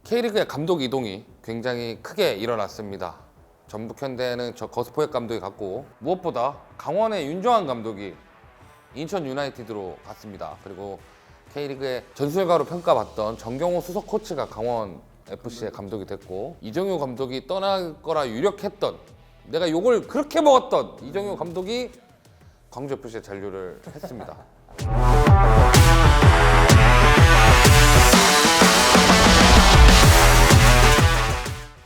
K리그의 감독 이동이 굉장히 크게 일어났습니다. 전북 현대는 거스포획 감독이 갔고, 무엇보다 강원의 윤정환 감독이 인천 유나이티드로 갔습니다. 그리고 K리그의 전술가로 평가받던 정경호 수석 코치가 강원 FC의 감독이 됐고, 이정효 감독이 떠날 거라 유력했던, 내가 욕을 그렇게 먹었던 이정효 감독이 광주 FC에 잔류를 했습니다.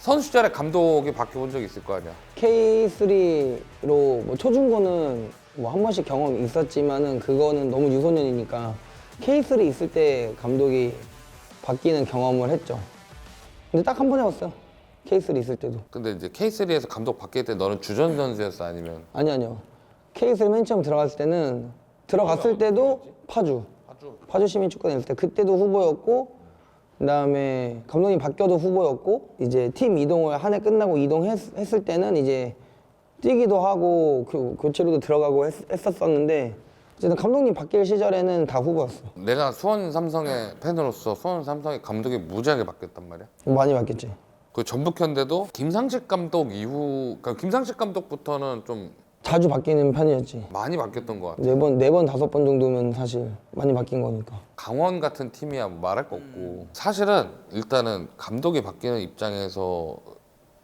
선수 시절에 감독이 바뀌어본 적 있을 거 아니야? K3로 뭐 초중고는 뭐 한 번씩 경험이 있었지만은 그거는 너무 유소년이니까 K3 있을 때 감독이 바뀌는 경험을 했죠. 근데 딱 한 번 해봤어요. K3 있을 때도. 근데 이제 K3에서 감독 바뀔 때 너는 주전 선수였어 아니면? 아니요. K3 맨 처음 들어갔을 때도 파주 시민축구단 있을 때 그때도 후보였고, 그다음에 감독님 바뀌어도 후보였고, 이제 팀 이동을 한 해 끝나고 이동했을 때는 이제 뛰기도 하고 교체로도 들어가고 했었는데, 어쨌든 감독님 바뀔 시절에는 다 후보였어. 내가 수원 삼성의 팬으로서 수원 삼성의 감독이 무지하게 바뀌었단 말이야. 많이 바뀌었지. 그 전북 현대도 김상식 감독 이후, 그러니까 김상식 감독부터는 좀 자주 바뀌는 편이었지. 많이 바뀌었던 것 같아. 네 번, 5번 정도면 사실 많이 바뀐 거니까. 강원 같은 팀이야 뭐 말할 거 없고. 사실은 일단은 감독이 바뀌는 입장에서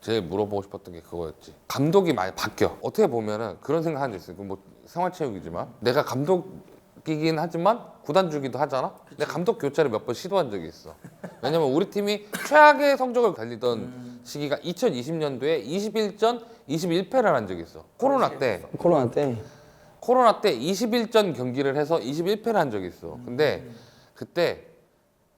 제일 물어보고 싶었던 게 그거였지. 감독이 많이 바뀌어. 어떻게 보면은 그런 생각하는 적 있어요. 뭐 생활체육이지만 내가 감독이긴 하지만 구단주기도 하잖아. 내가 감독 교체를 몇 번 시도한 적이 있어. 왜냐면 우리 팀이 최악의 성적을 달리던 시기가 2020년도에 21전 21패를 한 적이 있어. 코로나 때 21전 경기를 해서 21패를 한 적이 있어. 근데 그때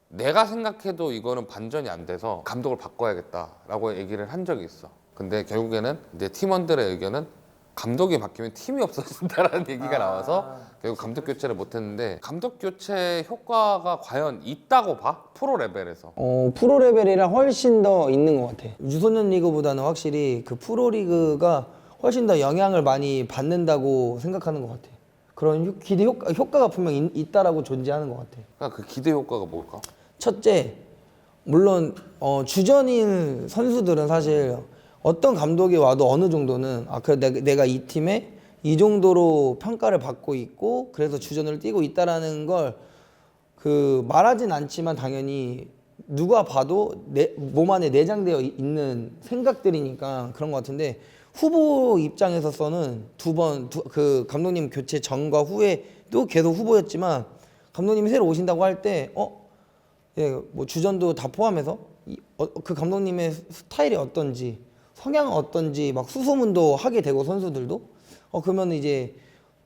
내가 생각해도 이거는 반전이 안 돼서 감독을 바꿔야겠다라고 얘기를 한 적이 있어. 근데 결국에는 이제 팀원들의 의견은 감독이 바뀌면 팀이 없어진다라는 얘기가 나와서 결국 감독 교체를 못했는데, 감독 교체 효과가 과연 있다고 봐? 프로 레벨에서. 프로 레벨이랑 훨씬 더 있는 것 같아. 유소년 리그보다는 확실히 그 프로 리그가 훨씬 더 영향을 많이 받는다고 생각하는 것 같아. 그런 기대 효과가 분명 있다라고 존재하는 것 같아. 그러니까 그 기대 효과가 뭘까? 첫째, 물론 주전인 선수들은 사실 어떤 감독이 와도 어느 정도는 내가 이 팀에 이 정도로 평가를 받고 있고 그래서 주전을 뛰고 있다라는 걸 말하진 않지만 당연히 누가 봐도 몸 안에 내장되어 있는 생각들이니까 그런 것 같은데, 후보 입장에서는 그 감독님 교체 전과 후에도 계속 후보였지만 감독님이 새로 오신다고 할 때 뭐 주전도 다 포함해서 그 감독님의 스타일이 어떤지, 성향은 어떤지 막 수소문도 하게 되고, 선수들도 그러면 이제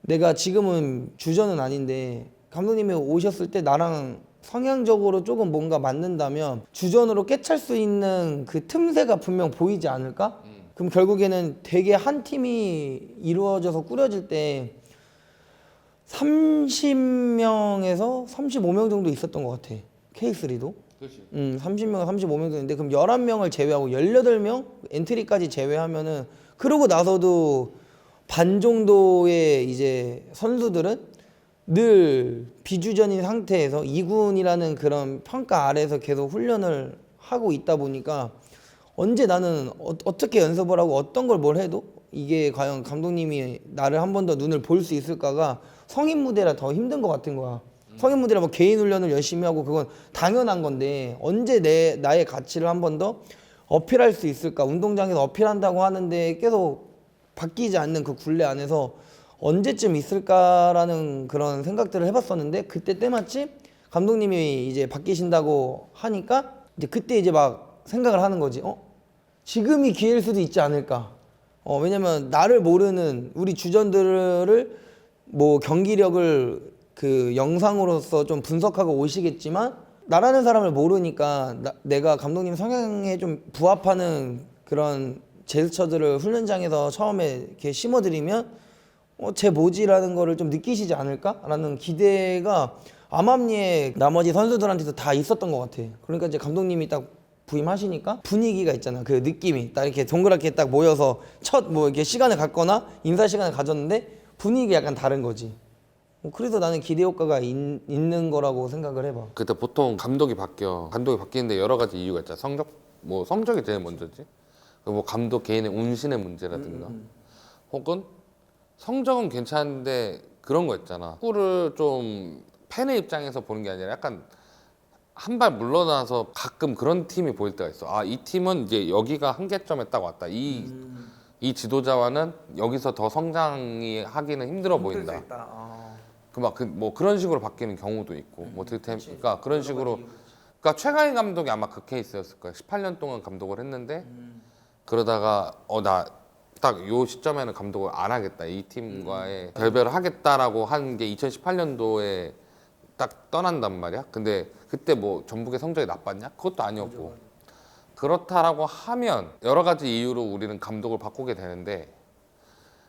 내가 지금은 주전은 아닌데 감독님이 오셨을 때 나랑 성향적으로 조금 뭔가 맞는다면 주전으로 깨찰 수 있는 그 틈새가 분명 보이지 않을까? 그럼 결국에는 되게 한 팀이 이루어져서 꾸려질 때 30명에서 35명 정도 있었던 것 같아. K3도. 그렇지. 30명, 35명 되는데, 그럼 11명을 제외하고 18명 엔트리까지 제외하면은, 그러고 나서도 반 정도의 이제 선수들은 늘 비주전인 상태에서 2군이라는 그런 평가 아래에서 계속 훈련을 하고 있다 보니까 언제 나는 어떻게 연습을 하고 어떤 걸 뭘 해도 이게 과연 감독님이 나를 한 번 더 눈을 볼 수 있을까가 성인 무대라 더 힘든 것 같은 거야. 성인 무대라 뭐 개인 훈련을 열심히 하고 그건 당연한 건데, 언제 나의 가치를 한 번 더 어필할 수 있을까? 운동장에서 어필한다고 하는데 계속 바뀌지 않는 그 굴레 안에서 언제쯤 있을까라는 그런 생각들을 해봤었는데, 그때 때마침 감독님이 이제 바뀌신다고 하니까 이제 그때 이제 막 생각을 하는 거지. 지금이 기회일 수도 있지 않을까? 왜냐면 나를 모르는 우리 주전들을 뭐 경기력을 그 영상으로서 좀 분석하고 오시겠지만, 나라는 사람을 모르니까 내가 감독님 성향에 좀 부합하는 그런 제스처들을 훈련장에서 처음에 이렇게 심어드리면 쟤 뭐지라는 거를 좀 느끼시지 않을까라는 기대가 암암리에 나머지 선수들한테도 다 있었던 것 같아. 그러니까 이제 감독님이 딱 부임하시니까 분위기가 있잖아. 그 느낌이 딱 이렇게 동그랗게 딱 모여서 첫 뭐 이렇게 시간을 갖거나 인사 시간을 가졌는데 분위기가 약간 다른 거지. 그래서 나는 기대 효과가 있는 거라고 생각을 해봐. 그때 보통 감독이 바뀌는데 여러 가지 이유가 있잖아. 성적이 제일 먼저지. 뭐 감독 개인의 운신의 문제라든가 혹은 성적은 괜찮은데 그런 거 있잖아. 축구를 좀 팬의 입장에서 보는 게 아니라 약간 한 발 물러나서 가끔 그런 팀이 보일 때가 있어. 아, 이 팀은 이제 여기가 한계점에 딱 왔다. 이 지도자와는 여기서 더 성장이 하기는 힘들어 보인다. 뭐 그런 식으로 바뀌는 경우도 있고 뭐 그러니까 그런 식으로 그러니까 최강희 감독이 아마 그 케이스였을 거야. 18년 동안 감독을 했는데 그러다가 나 딱 요 시점에는 감독을 안 하겠다. 이 팀과의 결별을 하겠다라고 한 게 2018년도에 딱 떠난단 말이야. 근데 그때 뭐 전북의 성적이 나빴냐? 그것도 아니었고. 그렇다라고 하면 여러 가지 이유로 우리는 감독을 바꾸게 되는데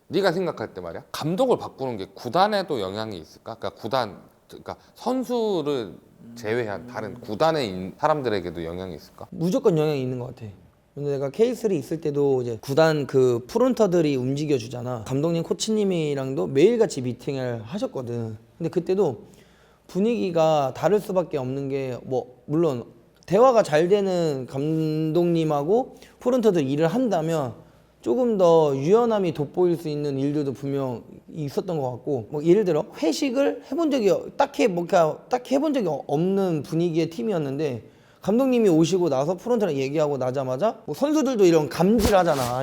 네가 생각할 때 말이야. 감독을 바꾸는 게 구단에도 영향이 있을까? 그러니까 선수를 제외한 다른 구단의 사람들에게도 영향이 있을까? 무조건 영향이 있는 것 같아. 근데 내가 K3 있을 때도 이제 구단 그 프론터들이 움직여 주잖아. 감독님, 코치님이랑도 매일같이 미팅을 하셨거든. 근데 그때도 분위기가 다를 수밖에 없는 게 뭐 물론 대화가 잘 되는 감독님하고 프론터들 일을 한다면 조금 더 유연함이 돋보일 수 있는 일들도 분명 있었던 것 같고, 뭐 예를 들어 회식을 해본 적이 딱히 해본 적이 없는 분위기의 팀이었는데 감독님이 오시고 나서 프론트랑 얘기하고 나자마자 뭐 선수들도 이런 감지를 하잖아.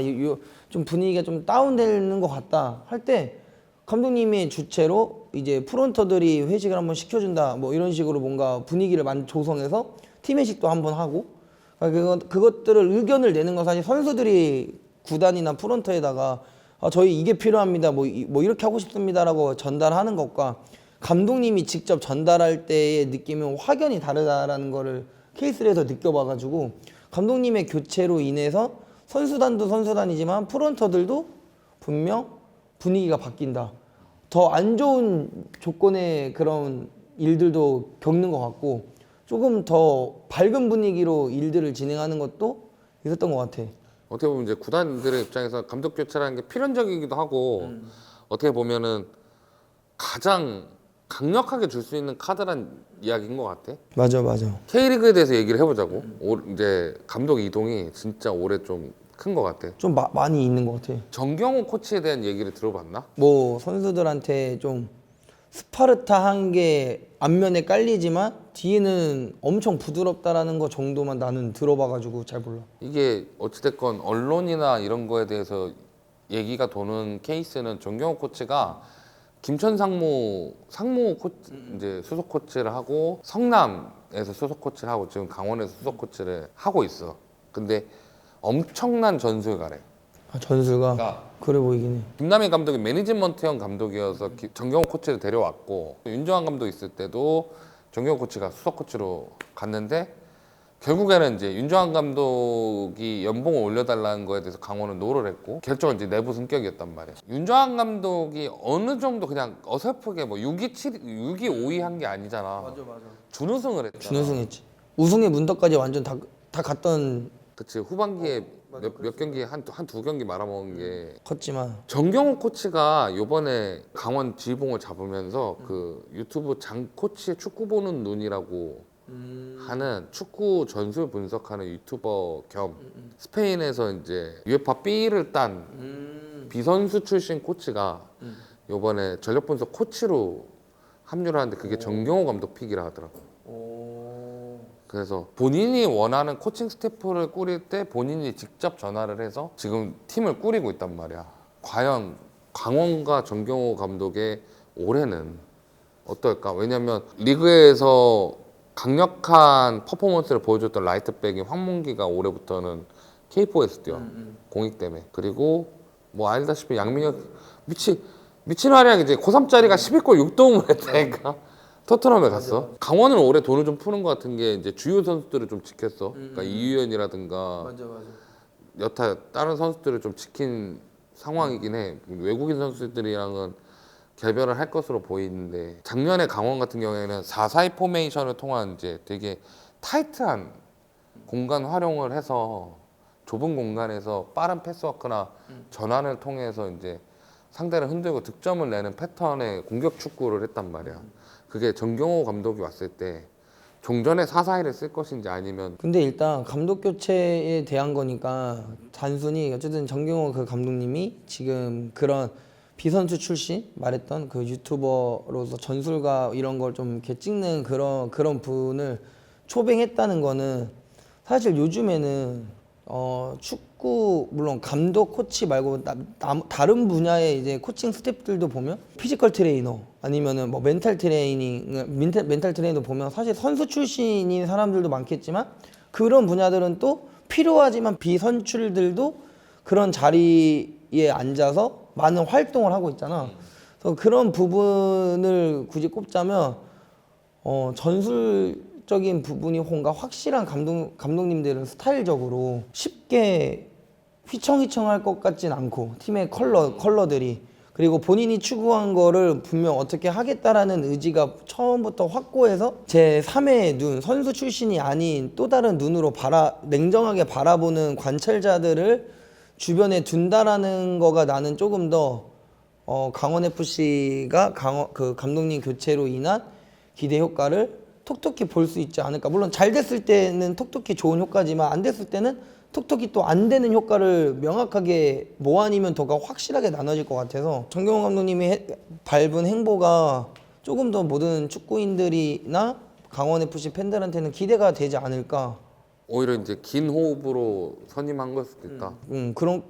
좀 분위기가 좀 다운되는 것 같다 할 때 감독님의 주체로 이제 프론터들이 회식을 한번 시켜준다 뭐 이런 식으로 뭔가 분위기를 조성해서 팀 회식도 한번 하고, 그러니까 그것들을 의견을 내는 건 사실 선수들이 구단이나 프론터에다가 저희 이게 필요합니다 뭐 이렇게 하고 싶습니다라고 전달하는 것과 감독님이 직접 전달할 때의 느낌은 확연히 다르다라는 거를 케이스에서 느껴봐가지고, 감독님의 교체로 인해서 선수단도 선수단이지만 프론터들도 분명 분위기가 바뀐다. 더 안 좋은 조건의 그런 일들도 겪는 것 같고 조금 더 밝은 분위기로 일들을 진행하는 것도 있었던 것 같아. 어떻게 보면 이제 구단들의 입장에서 감독 교체라는 게 필연적이기도 하고 어떻게 보면은 가장 강력하게 줄 수 있는 카드란 이야기인 것 같아. 맞아. K리그에 대해서 얘기를 해보자고. 이제 감독 이동이 진짜 올해 좀 큰 것 같아. 좀 많이 있는 것 같아. 정경호 코치에 대한 얘기를 들어봤나? 뭐 선수들한테 좀 스파르타한 게 앞면에 깔리지만 뒤에는 엄청 부드럽다라는 거 정도만 나는 들어봐가지고 잘 몰라. 이게 어찌됐건 언론이나 이런 거에 대해서 얘기가 도는 케이스는 정경호 코치가 김천 상무 이제 수석 코치를 하고 성남에서 수석 코치를 하고 지금 강원에서 수석 코치를 하고 있어. 근데 엄청난 전술가래. 전술가. 그러니까 그래 보이긴 해. 김남희 감독이 매니지먼트형 감독이어서 정경호 코치를 데려왔고 윤정환 감독 있을 때도 정경호 코치가 수석 코치로 갔는데 결국에는 이제 윤정환 감독이 연봉을 올려달라는 거에 대해서 강원은 노를 했고 결정은 이제 내부 승격이었단 말이야. 윤정환 감독이 어느 정도 그냥 어설프게 뭐 6위 5위 한 게 아니잖아. 맞아. 준우승을 했잖아. 준우승했지. 우승의 문턱까지 완전 다 갔던. 그치. 후반기에 몇 경기 한 두 경기 말아먹은 게 컸지만 정경호 코치가 요번에 강원 지휘봉을 잡으면서 그 유튜브 장 코치의 축구 보는 눈이라고 하는 축구 전술 분석하는 유튜버 겸 스페인에서 이제 UEFA B를 딴 비선수 출신 코치가 요번에 전력 분석 코치로 합류를 하는데 그게 정경호 감독 픽이라 하더라고. 그래서 본인이 원하는 코칭 스태프를 꾸릴 때 본인이 직접 전화를 해서 지금 팀을 꾸리고 있단 말이야. 과연 강원과 정경호 감독의 올해는 어떨까? 왜냐면 리그에서 강력한 퍼포먼스를 보여줬던 라이트백인 황문기가 올해부터는 K4에서 뛰어. 공익 때문에. 그리고 뭐 알다시피 양민혁 미친 활약 이제 고3짜리가 11골 6도움을 했다니까. 토트넘에 갔어. 맞아. 강원은 올해 돈을 좀 푸는 것 같은 게 이제 주요 선수들을 좀 지켰어. 그러니까 이유현이라든가 맞아. 여타 다른 선수들을 좀 지킨 상황이긴 해. 외국인 선수들이랑은 결별을 할 것으로 보이는데 작년에 강원 같은 경우에는 4-4-2 포메이션을 통한 이제 되게 타이트한 공간 활용을 해서 좁은 공간에서 빠른 패스워크나 전환을 통해서 이제 상대를 흔들고 득점을 내는 패턴의 공격 축구를 했단 말이야. 그게 정경호 감독이 왔을 때 종전에 4-4-2를 쓸 것인지 아니면 근데 일단 감독 교체에 대한 거니까 단순히 어쨌든 정경호 그 감독님이 지금 그런 비선수 출신 말했던 그 유튜버로서 전술가 이런 걸 좀 이렇게 찍는 그런 분을 초빙했다는 거는 사실 요즘에는 축구 물론 감독 코치 말고 다른 분야의 이제 코칭 스태프들도 보면 피지컬 트레이너 아니면은 뭐 멘탈 트레이너 보면 사실 선수 출신인 사람들도 많겠지만 그런 분야들은 또 필요하지만 비선출들도 그런 자리에 앉아서 많은 활동을 하고 있잖아. 그래서 그런 부분을 굳이 꼽자면 전술적인 부분이 뭔가 확실한 감독님들은 스타일적으로 쉽게 휘청휘청할 것 같진 않고 팀의 컬러들이 그리고 본인이 추구한 거를 분명 어떻게 하겠다라는 의지가 처음부터 확고해서 제 3의 눈 선수 출신이 아닌 또 다른 눈으로 냉정하게 바라보는 관찰자들을 주변에 둔다라는 거가 나는 조금 더 강원 FC가 그 감독님 교체로 인한 기대 효과를 톡톡히 볼 수 있지 않을까. 물론 잘 됐을 때는 톡톡히 좋은 효과지만 안 됐을 때는 톡톡히 또 안 되는 효과를 명확하게 뭐 아니면 더가 확실하게 나눠질 것 같아서 정경호 감독님이 밟은 행보가 조금 더 모든 축구인들이나 강원 FC 팬들한테는 기대가 되지 않을까. 오히려 이제 긴 호흡으로 선임한 걸 수도 있다.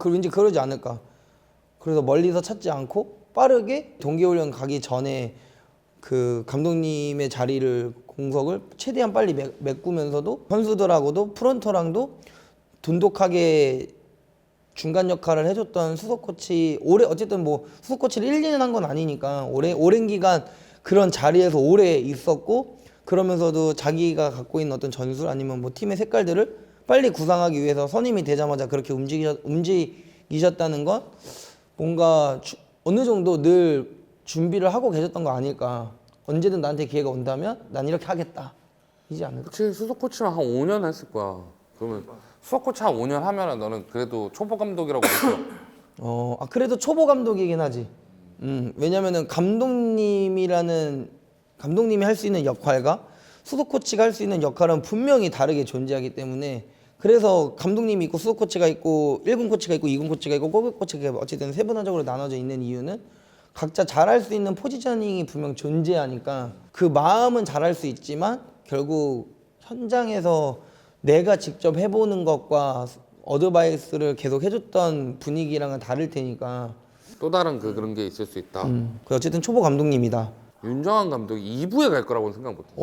왠지 그러지 않을까. 그래서 멀리서 찾지 않고 빠르게 동계훈련 가기 전에 그 감독님의 자리를 공석을 최대한 빨리 메꾸면서도 선수들하고도 프런터랑도 돈독하게 중간 역할을 해줬던 수석 코치 어쨌든 뭐 수석 코치를 1, 2년 한 건 아니니까 오랜 기간 그런 자리에서 오래 있었고 그러면서도 자기가 갖고 있는 어떤 전술 아니면 뭐 팀의 색깔들을 빨리 구상하기 위해서 선임이 되자마자 그렇게 움직이셨다는 건 뭔가 어느 정도 늘 준비를 하고 계셨던 거 아닐까. 언제든 나한테 기회가 온다면 난 이렇게 하겠다. 이지 않을까. 그치, 수석 코치만 한 5년 했을 거야. 그러면 수석 코치 한 5년 하면은 너는 그래도 초보 감독이라고 느껴. 그래도 초보 감독이긴 하지. 왜냐면은 감독님이 할 수 있는 역할과 수석 코치가 할 수 있는 역할은 분명히 다르게 존재하기 때문에 그래서 감독님이 있고 수석 코치가 있고 1군 코치가 있고 2군 코치가 있고 꼬박 코치가 어쨌든 세분화적으로 나눠져 있는 이유는 각자 잘할 수 있는 포지셔닝이 분명 존재하니까 그 마음은 잘할 수 있지만 결국 현장에서 내가 직접 해보는 것과 어드바이스를 계속 해줬던 분위기랑은 다를 테니까 또 다른 그런 게 있을 수 있다. 어쨌든 초보 감독님이다. 윤정환 감독이 2부에 갈 거라고는 생각 못했어.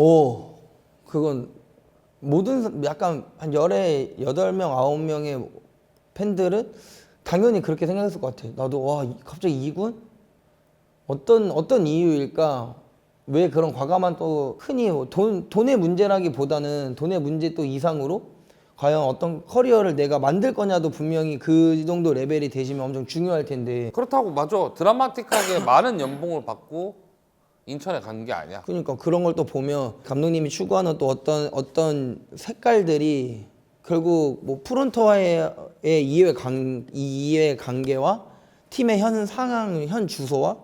그건 모든 약간 한 8명, 9명의 팬들은 당연히 그렇게 생각했을 것 같아. 나도 와 갑자기 2군? 어떤 이유일까? 왜 그런 과감한 또 흔히 돈의 문제라기보다는 돈의 문제 또 이상으로 과연 어떤 커리어를 내가 만들 거냐도 분명히 그 정도 레벨이 되시면 엄청 중요할 텐데. 그렇다고 맞아. 드라마틱하게 많은 연봉을 받고 인천에 간 게 아니야. 그러니까 그런 걸 또 보면 감독님이 추구하는 또 어떤 색깔들이 결국 뭐 프론터와의 이해 관계와 팀의 현 상황, 현 주소와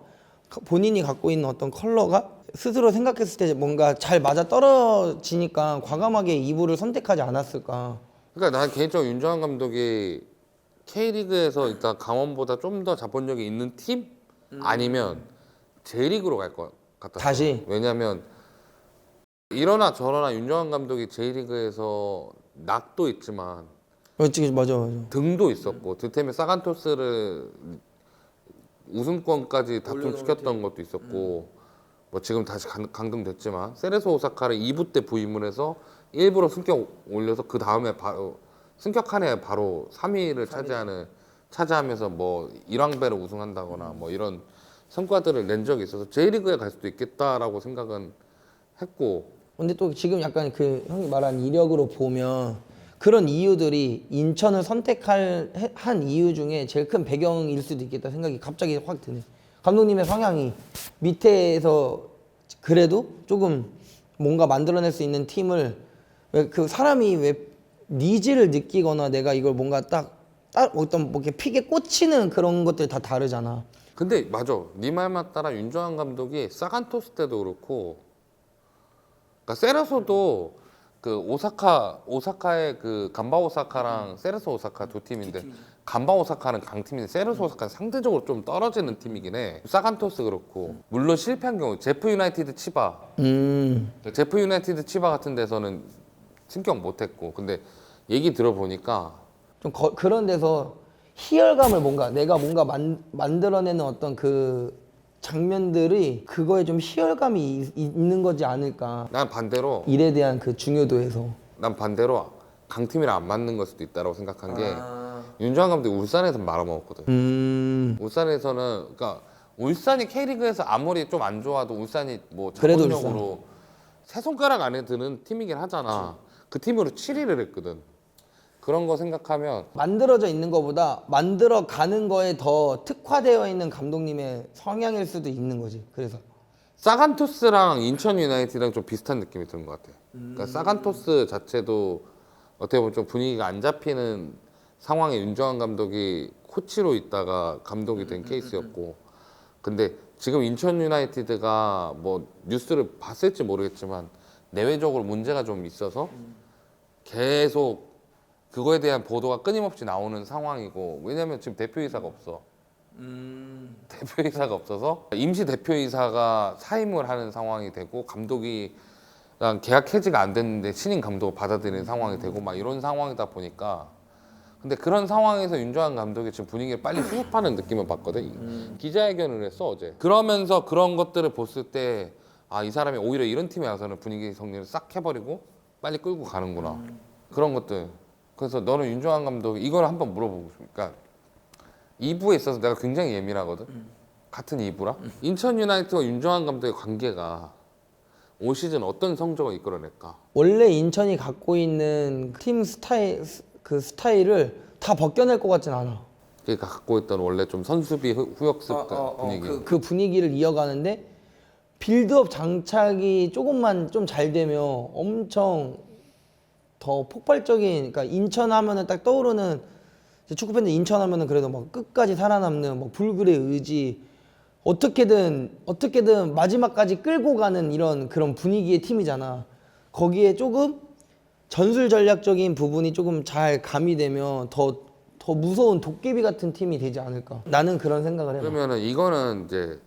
본인이 갖고 있는 어떤 컬러가 스스로 생각했을 때 뭔가 잘 맞아 떨어지니까 과감하게 2부를 선택하지 않았을까. 그러니까 난 개인적으로 윤정환 감독이 K리그에서 일단 강원보다 좀 더 자본력이 있는 팀 아니면 J리그로 갈 것 같았어. 다시. 왜냐면 이러나 저러나 윤정환 감독이 J리그에서 낙도 있지만 맞아. 등도 있었고 드템의 사간토스를 우승권까지 답정시켰던 것도 있었고 뭐 지금 다시 강등됐지만 세레소 오사카를 2부 때 부임을 해서 일부러 승격 올려서 그 다음에 바로 승격한 해 바로 3위를 차지하면서 뭐 1왕배를 우승한다거나 뭐 이런 성과들을 낸 적이 있어서 J리그에 갈 수도 있겠다라고 생각은 했고. 근데 또 지금 약간 그 형이 말한 이력으로 보면 그런 이유들이 인천을 한 이유 중에 제일 큰 배경일 수도 있겠다 생각이 갑자기 확 드네. 감독님의 성향이 밑에서 그래도 조금 뭔가 만들어낼 수 있는 팀을 왜 그 사람이 왜 니즈를 느끼거나 내가 이걸 뭔가 딱 어떤 뭐 이렇게 픽에 꽂히는 그런 것들 다 다르잖아. 근데 맞아. 네 말만 따라 윤정환 감독이 사간토스 때도 그렇고, 그러니까 세레소도 그 오사카의 그 간바 오사카랑 세레소 오사카 두 팀인데, 간바 오사카는 강팀인데 세레소 오사카는 상대적으로 좀 떨어지는 팀이긴 해. 사간토스 그렇고, 물론 실패한 경우 제프 유나이티드 치바, 제프 유나이티드 치바 같은 데서는 승격 못했고, 근데 얘기 들어보니까 좀 그런 데서 희열감을 내가 뭔가 만들어내는 어떤 그 장면들이 그거에 좀 희열감이 있는 거지 않을까. 난 반대로 일에 대한 그 중요도에서. 강팀이랑 안 맞는 걸 수도 있다고 생각한 게, 윤정환 감독이 울산에서 말아먹었거든. 울산에서는, 그러니까 울산이 K리그에서 아무리 좀 안 좋아도 울산이 뭐 그래도 자본력으로 세 손가락 안에 드는 팀이긴 하잖아. 그 팀으로 7위를 했거든. 그런 거 생각하면 만들어져 있는 것보다 만들어 가는 거에 더 특화되어 있는 감독님의 성향일 수도 있는 거지. 그래서 사간토스랑 인천 유나이티드랑 좀 비슷한 느낌이 드는 것 같아. 그러니까 사간토스 자체도 어떻게 보면 좀 분위기가 안 잡히는 상황에 윤정환 감독이 코치로 있다가 감독이 된 케이스였고, 근데 지금 인천 유나이티드가 뭐 뉴스를 봤을지 모르겠지만 내외적으로 문제가 좀 있어서 계속 그거에 대한 보도가 끊임없이 나오는 상황이고, 왜냐면 지금 대표이사가 없어. 대표이사가 없어서 임시 대표이사가 사임을 하는 상황이 되고, 감독이 계약 해지가 안 됐는데 신임 감독을 받아들이는 상황이 되고 막 이런 상황이다 보니까, 근데 그런 상황에서 윤정환 감독이 지금 분위기를 빨리 수습하는 느낌을 받거든. 기자회견을 했어 어제. 그러면서 그런 것들을 봤을 때, 아, 이 사람이 오히려 이런 팀에 와서는 분위기 정리를 싹 해버리고 빨리 끌고 가는구나. 그런 것들. 그래서 너는 윤정환 감독이 이걸 한번 물어보고 싶어. 그러니까 2부에 있어서 내가 굉장히 예민하거든. 같은 2부라. 인천 유나이티드와 윤정환 감독의 관계가 올 시즌 어떤 성적을 이끌어낼까? 원래 인천이 갖고 있는 팀 스타일을 다 벗겨낼 것 같진 않아. 그러니까 갖고 있던 원래 좀 선수비 후역습 분위기. 그 분위기를 이어가는데 빌드업 장착이 조금만 좀 잘 되면 엄청 더 폭발적인, 그러니까 인천 하면은 딱 떠오르는, 축구 팬들 인천 하면은 그래도 막 끝까지 살아남는 막 불굴의 의지, 어떻게든 마지막까지 끌고 가는 이런 그런 분위기의 팀이잖아. 거기에 조금 전술 전략적인 부분이 조금 잘 가미되면 더 무서운 도깨비 같은 팀이 되지 않을까. 나는 그런 생각을 해. 그러면은 이거는 이제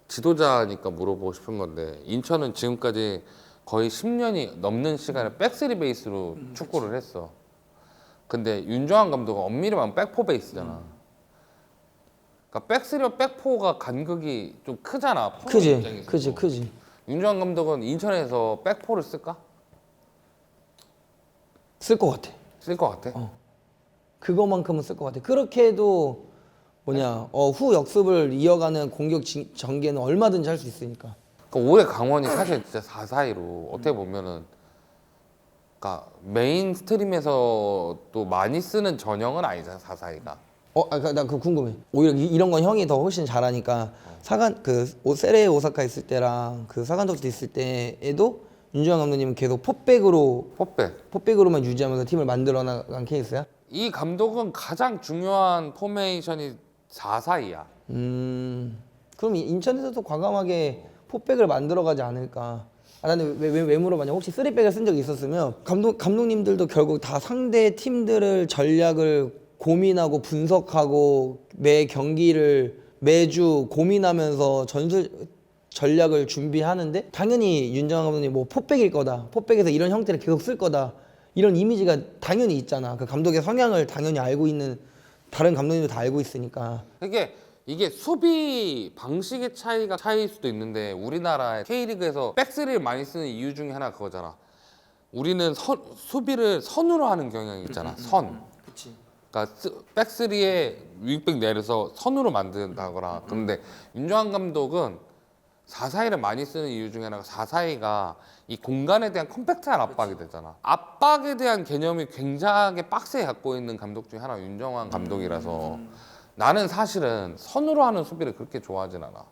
지도자니까 물어보고 싶은 건데, 인천은 지금까지 거의 10년이 넘는 시간을 백스리 베이스로 축구를 했어. 근데 윤정환 감독은 엄밀히 말하면 백포 베이스잖아. 그러니까 백스리와 백포가 간극이 좀 크잖아. 크지. 윤정환 감독은 인천에서 백포를 쓸까? 쓸 것 같아. 쓸 것 같아? 그거만큼은 쓸 것 같아. 그렇게 해도 후 역습을 이어가는 공격 전개는 얼마든지 할 수 있으니까. 그러니까 올해 강원이 사실 진짜 4-4-2로 어떻게 보면은, 그러니까 메인 스트림에서도 많이 쓰는 전형은 아니잖아 4-4-2가. 나 그거 궁금해. 오히려 이런 건 형이 더 훨씬 잘하니까. 세레 오사카 있을 때랑 그 사간토스 있을 때에도 윤정환 감독님은 계속 포백으로만 유지하면서 팀을 만들어 나간 케이스야? 이 감독은 가장 중요한 포메이션이 4-4-2야. 그럼 인천에서도 과감하게 포백을 만들어가지 않을까. 나는 왜 물어봤냐, 혹시 3백을 쓴 적이 있었으면 감독님들도 결국 다 상대 팀들을 전략을 고민하고 분석하고 매 경기를 매주 고민하면서 전략을 준비하는데, 당연히 윤정환 감독님 뭐 포백일 거다, 포백에서 이런 형태를 계속 쓸 거다, 이런 이미지가 당연히 있잖아. 그 감독의 성향을 당연히 알고 있는 다른 감독님도 다 알고 있으니까. 이게 수비 방식의 차이일 수도 있는데, 우리나라의 K리그에서 백스리를 많이 쓰는 이유 중에 하나 그거잖아. 우리는 수비를 선으로 하는 경향이 있잖아. 선. 그치. 그러니까 백스리에 윙백 내려서 선으로 만든다거나. 그런데 윤정환 감독은 4-4-2를 많이 쓰는 이유 중에 하나가 4-4-2가 이 공간에 대한 컴팩트한 압박이 되잖아. 압박에 대한 개념이 굉장히 빡세게 갖고 있는 감독 중에 하나가 윤정환 감독이라서 나는 사실은 선으로 하는 수비를 그렇게 좋아하진 않아.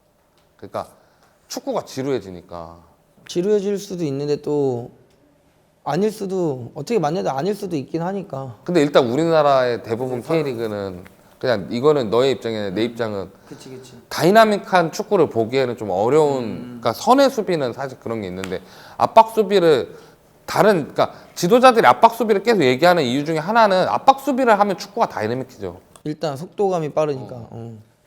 그러니까 축구가 지루해지니까. 지루해질 수도 있는데 또 아닐 수도, 어떻게 맞냐도 아닐 수도 있긴 하니까. 근데 일단 우리나라의 대부분 K리그는 그냥 이거는 너의 입장이나 내 입장은 그치. 다이나믹한 축구를 보기에는 좀 어려운 그러니까 선의 수비는 사실 그런 게 있는데 압박 수비를 그러니까 지도자들이 압박 수비를 계속 얘기하는 이유 중에 하나는 압박 수비를 하면 축구가 다이나믹해져. 일단 속도감이 빠르니까.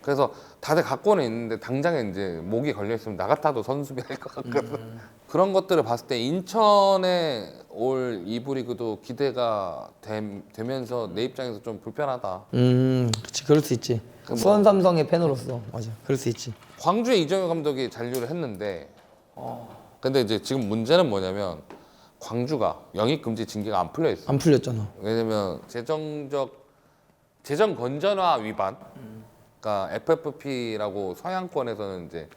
그래서 다들 갖고는 있는데 당장에 이제 목이 걸려 있으면 나 같아도 선수비 할 것 같거든. 그런 것들을 봤을 때 인천에 올 2부 리그도 기대가 되면서 내 입장에서 좀 불편하다. 그치, 그럴 수 있지. 그 뭐- 수원 삼성의 팬으로서 맞아, 그럴 수 있지. 광주의 이정효 감독이 잔류를 했는데 근데 이제 지금 문제는 뭐냐면 광주가 영입 금지 징계가 안 풀려 있어. 안 풀렸잖아. 왜냐면 재정 건전화 위반. 그러니까 FFP라고 서양권에서는 이제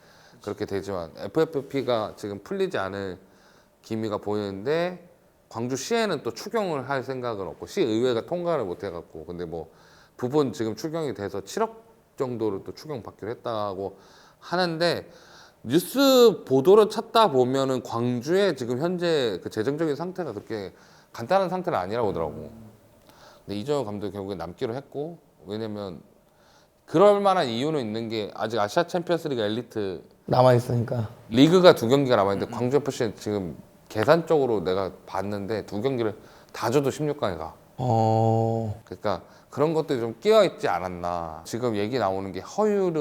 그렇게 되지만 FFP가 지금 풀리지 않을 기미가 보이는데 광주시에는 또 추경을 할 생각은 없고 시의회가 통과를 못 해갖고 근데 뭐 부분 지금 추경이 돼서 7억 정도를 또 추경 받기로 했다고 하는데 뉴스 보도를 찾다 보면은 광주의 지금 현재 그 재정적인 상태가 그렇게 간단한 상태는 아니라고 하더라고. 근데 이정효 감독이 결국에 남기로 했고 왜냐면 그럴 만한 이유는 있는 게 아직 아시아 챔피언스리그 엘리트 남아 있으니까. 리그가 2경기가 남아있는데 광주 FC는 지금 계산적으로 내가 봤는데 2경기를 다 줘도 16강에 가. 그러니까 그런 것들이 좀 끼어 있지 않았나. 지금 얘기 나오는 게 허율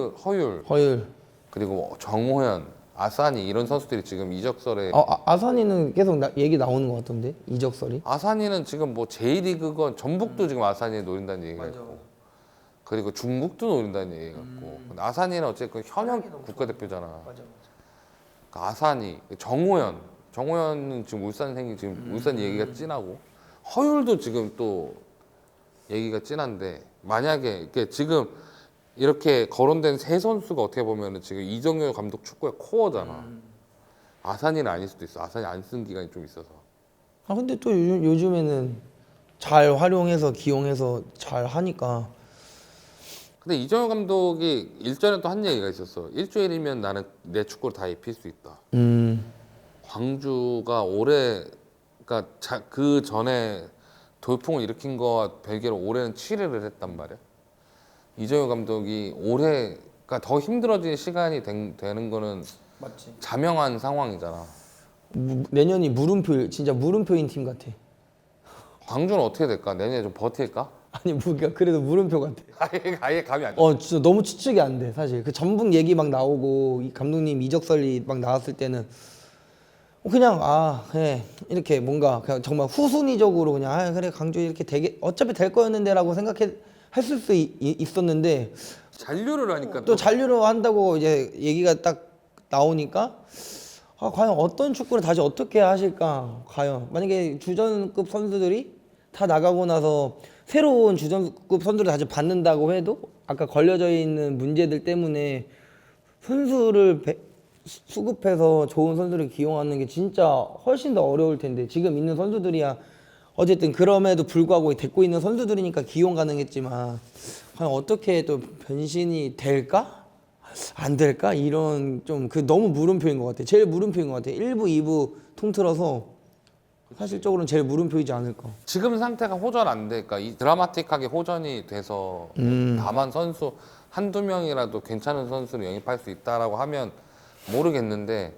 그리고 뭐 정호연, 아산이 이런 선수들이 지금 이적설에 아산이는 계속 얘기 나오는 것 같던데 이적설이. 아산이는 지금 뭐 J리그건 전북도 지금 아산이 노린다는 얘기가 있고 그리고 중국도 노린다는 얘기가 있고 근데 아산이는 어쨌든 현역 국가대표잖아. 그러니까 아산이 정호연은 지금 울산생이 지금 울산 얘기가 진하고 허율도 지금 또 얘기가 진한데 만약에 이렇게 지금 이렇게 거론된 세 선수가 어떻게 보면은 지금 이정효 감독 축구의 코어잖아. 아산이는 아닐 수도 있어. 아산이 안 쓴 기간이 좀 있어서. 근데 또 요즘에는 잘 활용해서 기용해서 잘 하니까. 근데 이정효 감독이 일전에 또 한 얘기가 있었어. 일주일이면 나는 내 축구를 다 입힐 수 있다. 광주가 올해 그러니까 그 전에 돌풍을 일으킨 거와 별개로 올해는 7위를 했단 말이야. 이정효 감독이 올해 그러니까 더 힘들어진 시간이 되는 거는 맞지. 자명한 상황이잖아. 내년이 진짜 물음표인 팀 같아. 광주는 어떻게 될까? 내년에 좀 버틸까? 아니 그러니까 그래도 물음표 같아. 아예 감이 안 돼. 진짜 너무 추측이 안 돼. 사실 그 전북 얘기 막 나오고 이 감독님 이적설이 막 나왔을 때는 그냥 그래 이렇게 뭔가 그냥 정말 후순위적으로 그냥 그래 광주 이렇게 되게 어차피 될 거였는데라고 했을 수 있었는데 잔류를 하니까 또 잔류를 한다고 이제 얘기가 딱 나오니까 과연 어떤 축구를 다시 어떻게 하실까? 과연 만약에 주전급 선수들이 다 나가고 나서 새로운 주전급 선수를 다시 받는다고 해도 아까 걸려져 있는 문제들 때문에 선수를 수급해서 좋은 선수를 기용하는 게 진짜 훨씬 더 어려울 텐데 지금 있는 선수들이야 어쨌든 그럼에도 불구하고 데리고 있는 선수들이니까 기용 가능했지만 과연 어떻게 또 변신이 될까? 안 될까? 이런 좀 너무 물음표인 것 같아. 제일 물음표인 것 같아. 1부, 2부 통틀어서 사실적으로는 제일 물음표이지 않을까. 지금 상태가 호전 안 되니까 이 드라마틱하게 호전이 돼서 다만 선수 한두 명이라도 괜찮은 선수를 영입할 수 있다라고 하면 모르겠는데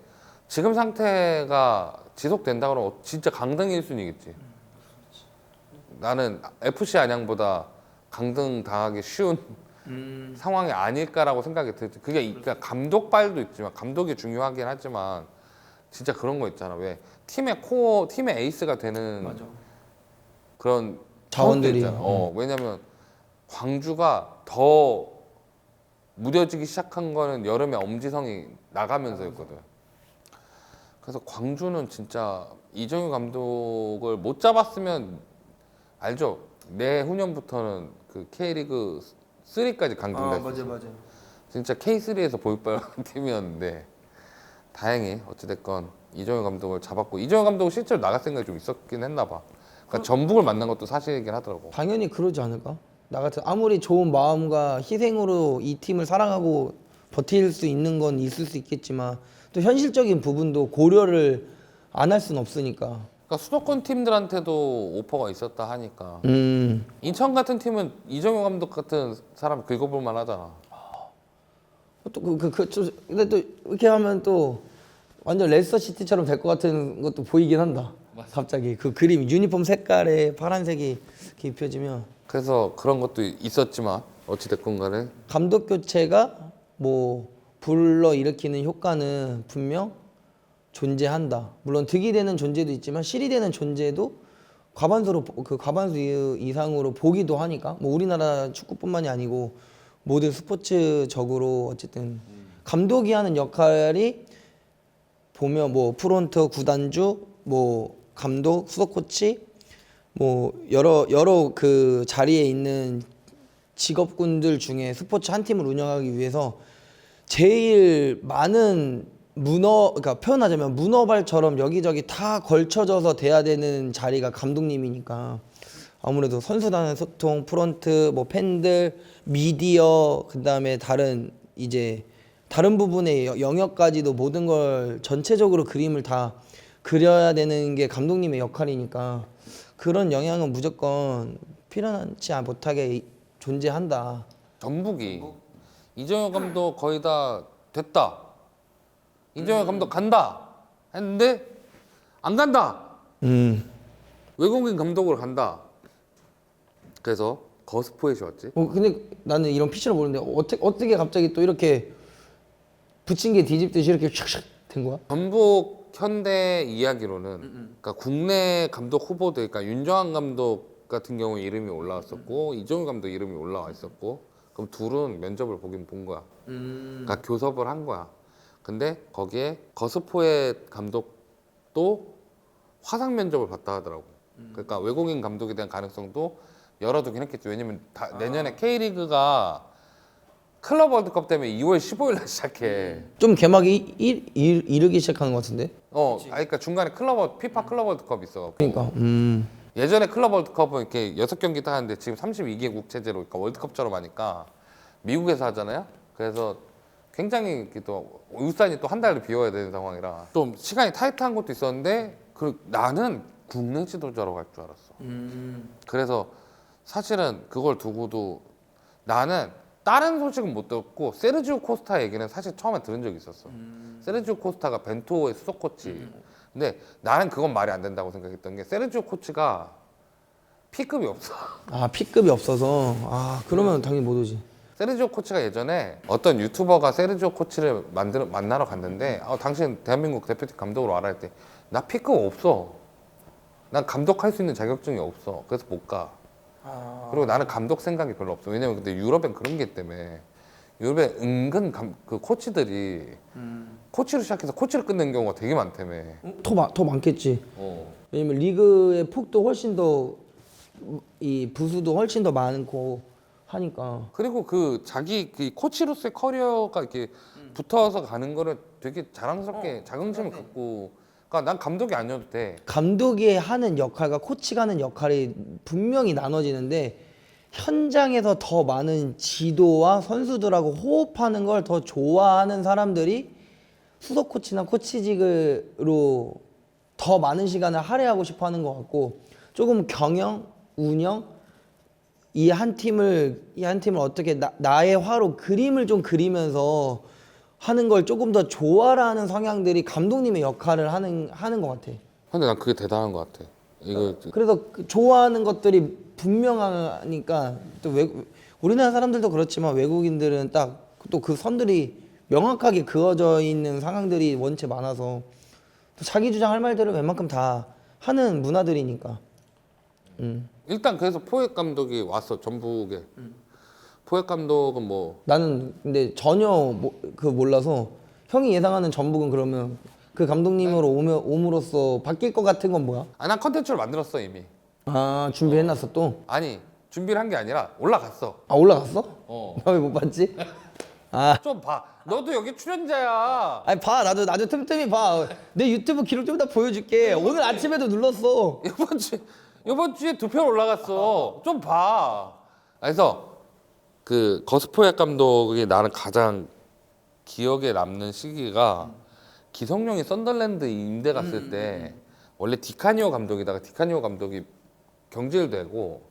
지금 상태가 지속된다 그러면 진짜 강등 1순위겠지. 나는 FC 안양보다 강등 당하기 쉬운 상황이 아닐까라고 생각이 들지. 그게 그러니까 감독발도 있지만 감독이 중요하긴 하지만 진짜 그런 거 있잖아. 왜 팀의 코어, 팀의 에이스가 되는 그런 자원들이 있잖아. 왜냐면 광주가 더 무뎌지기 시작한 거는 여름에 엄지성이 나가면서였거든. 그래서 광주는 진짜 이정효 감독을 못 잡았으면 알죠. 내후년부터는 그 K리그 3까지 강등됐어. 맞아. 진짜 K3에서 보일 뻔한 팀이었는데 다행히 어찌됐건 이정효 감독을 잡았고 이정효 감독은 실제로 나갈 생각이 좀 있었긴 했나 봐. 그러니까 전북을 만난 것도 사실이긴 하더라고. 당연히 그러지 않을까? 나 같은 아무리 좋은 마음과 희생으로 이 팀을 사랑하고 버틸 수 있는 건 있을 수 있겠지만 또 현실적인 부분도 고려를 안 할 수는 없으니까. 그러니까 그러니까 수도권 팀들한테도 오퍼가 있었다 하니까 음. 인천 같은 팀은 이정효 감독 같은 사람 긁어볼 만하잖아. 근데 또 이렇게 하면 또 완전 레스터 시티처럼 될 것 같은 것도 보이긴 한다. 갑자기 그 그림 유니폼 색깔에 파란색이 이렇게 입혀지면 그래서 그런 것도 있었지만 어찌 됐건 간에 감독 교체가 뭐 불러 일으키는 효과는 분명 존재한다. 물론 득이 되는 존재도 있지만 실이 되는 존재도 그 과반수 이상으로 보기도 하니까 뭐 우리나라 축구뿐만이 아니고 모든 스포츠적으로 어쨌든 감독이 하는 역할이 보면 뭐 프론트 구단주 뭐 감독 수석 코치 뭐 여러 그 자리에 있는 직업군들 중에 스포츠 한 팀을 운영하기 위해서 제일 많은 그러니까 표현하자면 문어발처럼 여기저기 다 걸쳐져서 돼야 되는 자리가 감독님이니까 아무래도 선수단의 소통, 프런트, 뭐 팬들, 미디어, 그다음에 다른 부분의 영역까지도 모든 걸 전체적으로 그림을 다 그려야 되는 게 감독님의 역할이니까 그런 영향은 무조건 필요하지 못하게 존재한다. 전북이 이정효 감독 거의 다 됐다. 이정효 감독 간다 했는데 안 간다. 외국인 감독으로 간다. 그래서 거스포에시 왔지. 근데 나는 이런 피치를 모르는데 어떻게 갑자기 또 이렇게 붙인 게 뒤집듯이 이렇게 샥샥 된 거야? 전북 현대 이야기로는 그러니까 국내 감독 후보들, 그러니까 윤정환 감독 같은 경우 이름이 올라왔었고 이정효 감독 이름이 올라와 있었고 그럼 둘은 면접을 보긴 본 거야. 그러니까 교섭을 한 거야. 근데 거기에 거스포의 감독도 화상 면접을 봤다 하더라고. 그러니까 외국인 감독에 대한 가능성도 열어두긴 했겠지. 왜냐면 내년에 K리그가 클럽 월드컵 때문에 2월 15일 날 시작해. 좀 개막이 이르기 시작하는 것 같은데? 그러니까 중간에 피파 클럽 월드컵 있어. 그러니까 예전에 클럽 월드컵은 이렇게 6경기 다 하는데 지금 32개국 체제로 그러니까 월드컵처럼 하니까 미국에서 하잖아요. 그래서 굉장히 이렇게 또 울산이 또 한 달을 비워야 되는 상황이라 좀 시간이 타이트한 것도 있었는데 나는 국내 지도자로 갈 줄 알았어. 그래서 사실은 그걸 두고도 나는 다른 소식은 못 들었고 세르지오 코스타 얘기는 사실 처음에 들은 적이 있었어. 세르지오 코스타가 벤토의 수석 코치. 근데 나는 그건 말이 안 된다고 생각했던 게 세르지오 코치가 P급이 없어. 아 P급이 없어서 그러면 당연히 못 오지. 세르지오 코치가 예전에 어떤 유튜버가 세르지오 코치를 만나러 갔는데 당신 대한민국 대표팀 감독으로 알아 했더니 나 P급 없어. 난 감독할 수 있는 자격증이 없어. 그래서 못 가. 그리고 나는 감독 생각이 별로 없어. 왜냐면 근데 유럽엔 그런 게 때문에 유럽에 은근 그 코치들이 코치로 시작해서 코치를 끝낸 경우가 되게 많다며. 더 많겠지. 왜냐면 리그의 폭도 훨씬 더 이 부수도 훨씬 더 많고 하니까. 그리고 그 자기 그 코치로서의 커리어가 이렇게 붙어서 가는 거를 되게 자랑스럽게 자긍심을 갖고. 그러니까 난 감독이 아니어도 돼. 감독이 하는 역할과 코치가 하는 역할이 분명히 나눠지는데 현장에서 더 많은 지도와 선수들하고 호흡하는 걸 더 좋아하는 사람들이 수석 코치나 코치직으로 더 많은 시간을 할애하고 싶어 하는 것 같고 조금 경영, 운영 이 한 팀을 어떻게 나의 화로 그림을 좀 그리면서 하는 걸 조금 더 좋아하는 성향들이 감독님의 역할을 하는 것 같아. 근데 난 그게 대단한 것 같아. 이거 그래서 좋아하는 것들이 분명하니까 또 우리나라 사람들도 그렇지만 외국인들은 딱 또 그 선들이 명확하게 그어져 있는 상황들이 원체 많아서 또 자기 주장할 말들을 웬만큼 다 하는 문화들이니까. 일단 그래서 포획 감독이 왔어 전북에. 포획 감독은 뭐 나는 근데 전혀 몰라서 형이 예상하는 전북은 그러면 그 감독님으로 옴으로써 바뀔 것 같은 건 뭐야? 난 컨텐츠를 만들었어 이미. 준비해놨어 또? 아니 준비를 한 게 아니라 올라갔어. 올라갔어? 어. 나 왜 못 봤지? 좀 봐. 너도 여기 출연자야. 아니 봐 나도 틈틈이 봐. 내 유튜브 기록 좀 다 보여줄게. 오늘 아침에도 눌렀어. 이번 주에 2편 올라갔어. 좀 봐. 그래서 그 거스포약 감독이 나는 가장 기억에 남는 시기가 기성용이 썬더랜드 임대 갔을 때 원래 디카니오 감독이다가 디카니오 감독이 경질되고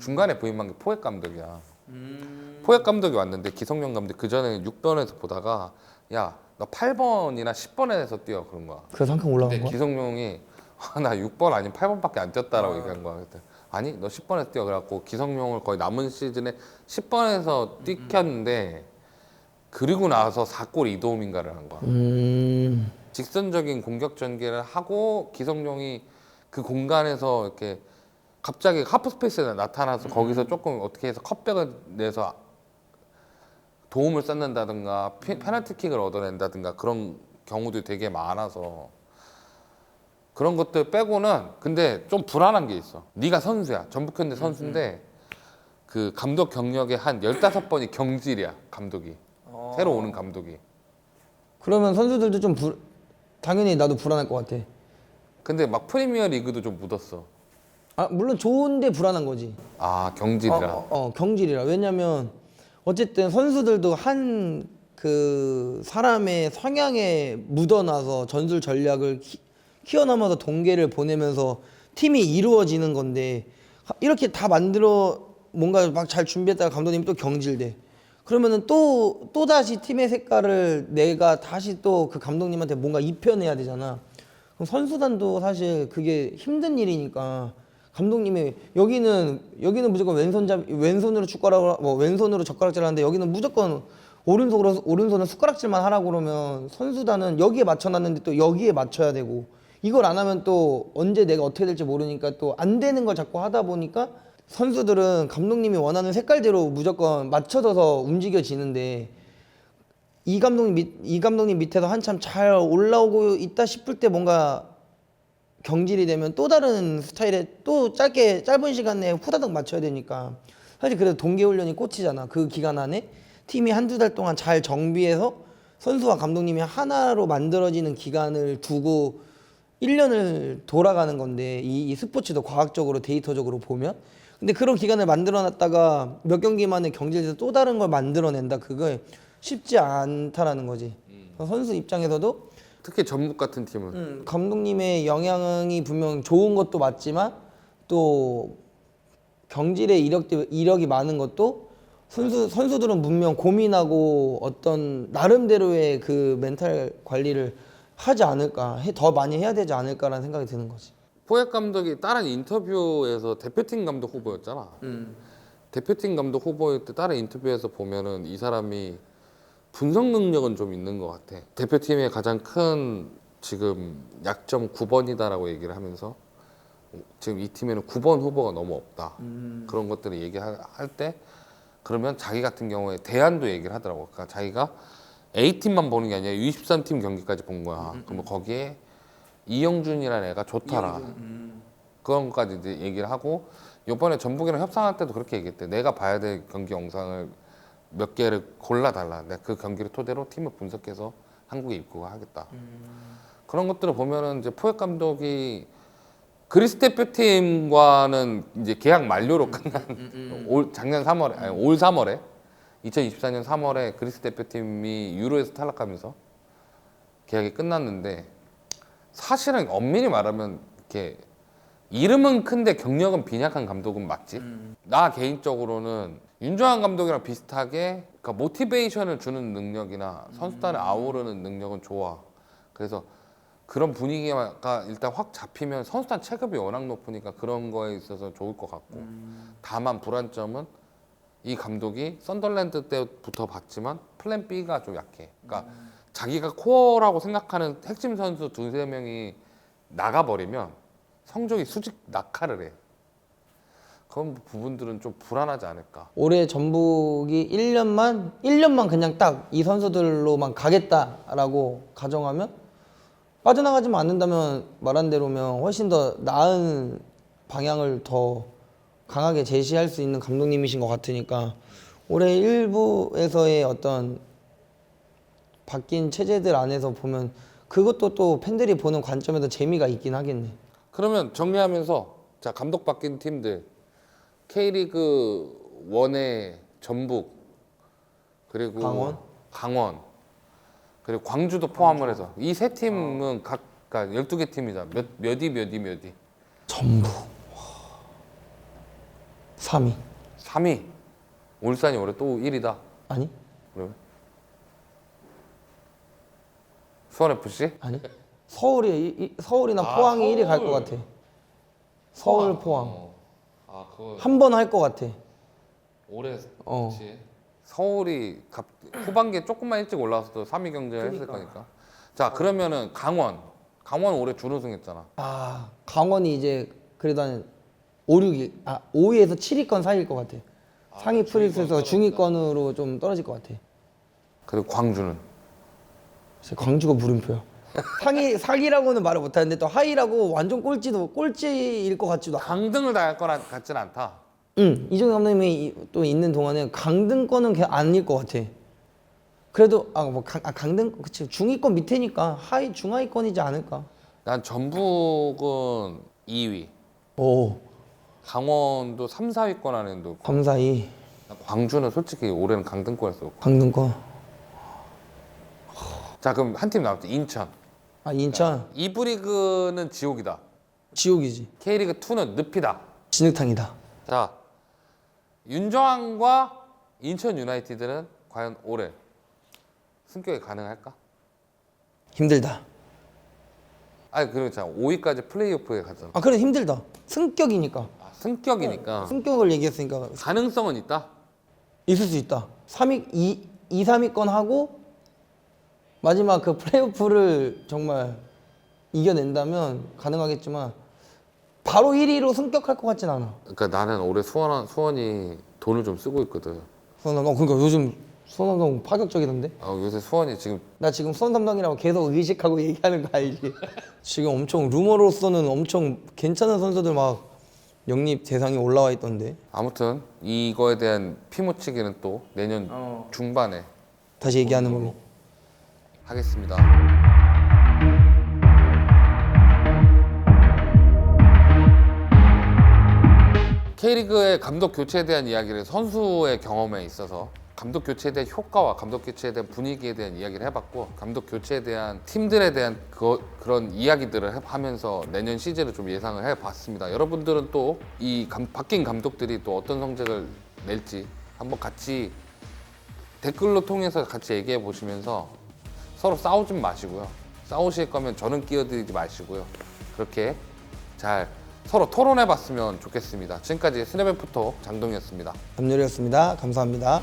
중간에 부임한 게 포획 감독이야. 포획 감독이 왔는데 기성용 감독 그 전에 6번에서 보다가 야 너 8번이나 10번에서 뛰어 그런 거야. 그래서 한 칸 올라간 근데 거야? 기성용이 나 6번 아니면 8번밖에 안 뛰었다라고 얘기한 거야. 그때 아니 너 10번에서 뛰어 그래갖고 기성용을 거의 남은 시즌에 10번에서 뛰켰는데 그리고 나서 4골 2도움인가를 한 거야. 직선적인 공격 전개를 하고 기성용이 그 공간에서 이렇게 갑자기 하프 스페이스에 나타나서 거기서 조금 어떻게 해서 컵백을 내서 도움을 쌓는다든가 페널티킥을 얻어낸다든가 그런 경우도 되게 많아서 그런 것들 빼고는 근데 좀 불안한 게 있어. 네가 선수야. 전북현대 선수인데 그 감독 경력에 한 15번이 경질이야. 감독이. 새로 오는 감독이. 그러면 선수들도 좀 당연히 나도 불안할 것 같아. 근데 막 프리미어 리그도 좀 묻었어. 아 물론 좋은데 불안한 거지. 아 경질이라. 경질이라. 왜냐면 어쨌든 선수들도 한 그 사람의 성향에 묻어나서 전술 전략을 키워나가서 동계를 보내면서 팀이 이루어지는 건데 이렇게 다 만들어 뭔가 막 잘 준비했다가 감독님이 또 경질돼. 그러면은 또 다시 팀의 색깔을 내가 다시 또 그 감독님한테 뭔가 입혀내야 되잖아. 그럼 선수단도 사실 그게 힘든 일이니까 감독님이 여기는 무조건 왼손으로 숟가락을 왼손으로 젓가락질을 하는데 여기는 무조건 오른손으로 숟가락질만 하라고 그러면 선수단은 여기에 맞춰놨는데 또 여기에 맞춰야 되고 이걸 안 하면 또 언제 내가 어떻게 될지 모르니까 또 안 되는 걸 자꾸 하다 보니까 선수들은 감독님이 원하는 색깔대로 무조건 맞춰져서 움직여지는데 이 감독님 밑에서 한참 잘 올라오고 있다 싶을 때 뭔가 경질이 되면 또 다른 스타일에 또 짧은 시간 내에 후다닥 맞춰야 되니까 사실 그래도 동계훈련이 꽂히잖아. 그 기간 안에 팀이 한두 달 동안 잘 정비해서 선수와 감독님이 하나로 만들어지는 기간을 두고 1년을 돌아가는 건데 이 스포츠도 과학적으로 데이터적으로 보면 근데 그런 기간을 만들어 놨다가 몇 경기 만에 경질돼서 또 다른 걸 만들어낸다. 그거 쉽지 않다라는 거지. 선수 입장에서도 특히 전북 같은 팀은 감독님의 영향이 분명 좋은 것도 맞지만 또 경질의 이력이 많은 것도 선수들은 분명 고민하고 어떤 나름대로의 그 멘탈 관리를 하지 않을까, 더 많이 해야 되지 않을까라는 생각이 드는 거지. 포획 감독이 다른 인터뷰에서 대표팀 감독 후보였잖아. 대표팀 감독 후보일 때 다른 인터뷰에서 보면은 이 사람이 분석 능력은 좀 있는 것 같아. 대표팀의 가장 큰 지금 약점 9번이다라고 얘기를 하면서 지금 이 팀에는 9번 후보가 너무 없다. 그런 것들을 얘기할 때 그러면 자기 같은 경우에 대안도 얘기를 하더라고. 그러니까 자기가 A팀만 보는 게 아니라 U23팀 경기까지 본 거야. 그러면 거기에 이영준이라는 애가 좋더라. 그런 것까지 이제 얘기를 하고 이번에 전북이랑 협상할 때도 그렇게 얘기했대. 내가 봐야 될 경기 영상을 몇 개를 골라달라. 내가 그 경기를 토대로 팀을 분석해서 한국에 입국을 하겠다. 그런 것들을 보면은 이제 포획 감독이 그리스 대표팀과는 이제 계약 만료로 끝난 작년 3월에 아니 올 3월에 2024년 3월에 그리스 대표팀이 유로에서 탈락하면서 계약이 끝났는데 사실은 엄밀히 말하면 이렇게 이름은 큰데 경력은 빈약한 감독은 맞지. 나 개인적으로는 윤정환 감독이랑 비슷하게 그러니까 모티베이션을 주는 능력이나 선수단을 아우르는 능력은 좋아. 그래서 그런 분위기가 일단 확 잡히면 선수단 체급이 워낙 높으니까 그런 거에 있어서 좋을 것 같고 다만 불안점은 이 감독이 썬더랜드 때부터 봤지만 플랜 B가 좀 약해. 그러니까 자기가 코어라고 생각하는 핵심 선수 두세 명이 나가버리면 성적이 수직 낙하를 해. 그런 부분들은 좀 불안하지 않을까. 올해 전북이 1년만 그냥 딱 이 선수들로만 가겠다라고 가정하면 빠져나가지만 않는다면 말한 대로면 훨씬 더 나은 방향을 더 강하게 제시할 수 있는 감독님이신 것 같으니까 올해 일부에서의 어떤 바뀐 체제들 안에서 보면 그것도 또 팬들이 보는 관점에서 재미가 있긴 하겠네. 그러면 정리하면서 자 감독 바뀐 팀들 K리그 1의 전북 그리고 강원 그리고 광주도 포함을 해서 이 세 팀은 각 그러니까 12개 팀이다. 몇위. 전부 3위. 3위. 울산이 올해 또 1위다. 아니? 그러면 수원FC? 아니? 서울이나 포항이 1위 갈 것 같아. 서울, 포항. 아 그거 한 번 할 것 같아. 올해 어. 그렇지. 서울이 후반기에 조금만 일찍 올라와서도 3위 경쟁을 했을 거니까. 자 그러면은 강원 올해 준우승했잖아. 아, 강원이 이제 그래도 한 5위에서 7위권 사이일 것 같아. 상위 프리스에서 중위권으로 좀 떨어질 것 같아. 그리고 광주는 진짜 광주가 물음표야. 상위라고는 말을 못하는데 또 하위라고 완전 꼴찌일 것 같지도 않아. 강등을 당할 것 같진 않다. 응, 이종현 감독님이 또 있는 동안에 강등권은 그냥 아닐 것 같아. 그래도 강등 그치 중위권 밑에니까 중하위권이지 않을까. 난 전북은 2위, 오, 강원도 3, 4위권 안에 도 3, 4위 광주는 솔직히 올해는 강등권에서. 강등권. 자 그럼 한 팀 남았지. 인천. 아, 인천 2부 리그는 지옥이다. 지옥이지. K리그 2는 늪이다. 진흙탕이다. 자 윤정환과 인천 유나이티드는 과연 올해 승격이 가능할까? 힘들다. 아니 그리고 자 5위까지 플레이오프에 가잖아. 아, 그래 힘들다. 승격이니까. 아, 승격이니까 승격을 얘기했으니까 가능성은 있다. 있을 수 있다. 2, 3위권 하고 마지막 그 플레이오프를 정말 이겨낸다면 가능하겠지만 바로 1위로 승격할 것 같진 않아. 그러니까 나는 올해 수원이 돈을 좀 쓰고 있거든. 수원담당 그러니까 요즘 수원담당 파격적이던데? 요새 수원이 지금 나 지금 수원담당이라고 계속 의식하고 얘기하는 거 알지? 지금 엄청 루머로서는 엄청 괜찮은 선수들 막 영입 대상이 올라와 있던데. 아무튼 이거에 대한 피묻히기는 또 내년 중반에 다시 얘기하는 걸로. 하겠습니다. K리그의 감독 교체에 대한 이야기를 선수의 경험에 있어서 감독 교체에 대한 효과와 감독 교체에 대한 분위기에 대한 이야기를 해봤고, 감독 교체에 대한 팀들에 대한 그런 이야기들을 하면서 내년 시즌을 좀 예상을 해봤습니다. 여러분들은 또 이 바뀐 감독들이 또 어떤 성적을 낼지 한번 같이 댓글로 통해서 같이 얘기해 보시면서 서로 싸우지 마시고요. 싸우실 거면 저는 끼어들지 마시고요. 그렇게 잘 서로 토론해 봤으면 좋겠습니다. 지금까지 스냅앤 푸토 장동이었습니다. 담요리였습니다. 감사합니다.